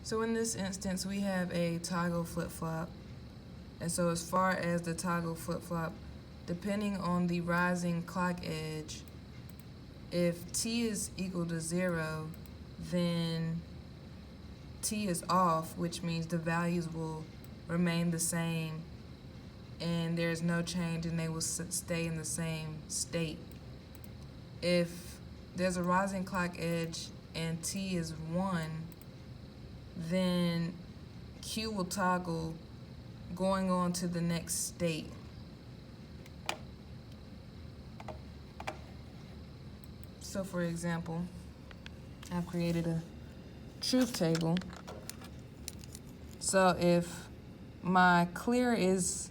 So in this instance, we have a toggle flip-flop. And so as far as the toggle flip-flop, depending on the rising clock edge, if t is equal to 0, then t is off, which means the values will remain the same and there's no change and they will stay in the same state. If there's a rising clock edge and t is 1, then Q will toggle going on to the next state. So for example, I've created a truth table. So if my clear is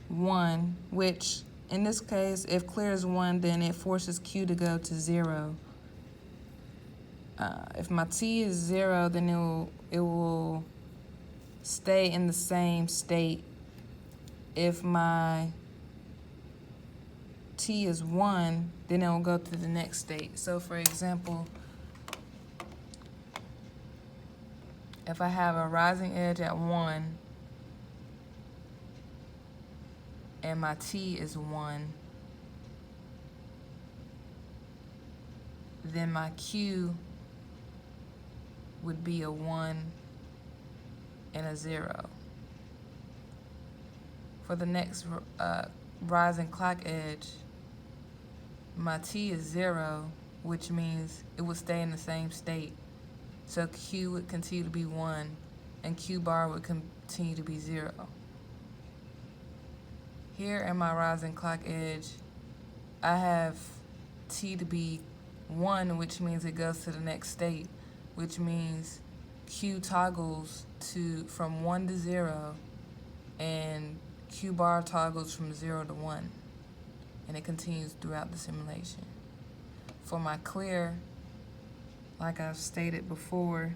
1, which in this case, if clear is 1, then it forces Q to go to 0. If my T is 0, then it will stay in the same state. If my T is 1, then it will go to the next state. So for example, if I have a rising edge at 1 and my T is 1, then my Q would be a 1 and a 0. For the next rising clock edge, my T is 0, which means it would stay in the same state. So Q would continue to be 1 and Q bar would continue to be 0. Here in my rising clock edge, I have T to be 1, which means it goes to the next state, which means Q toggles from 1 to 0 and Q bar toggles from 0 to 1, and it continues throughout the simulation. For my clear, like I've stated before,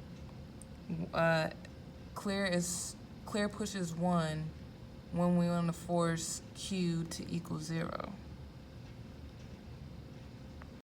clear pushes 1 when we want to force Q to equal 0.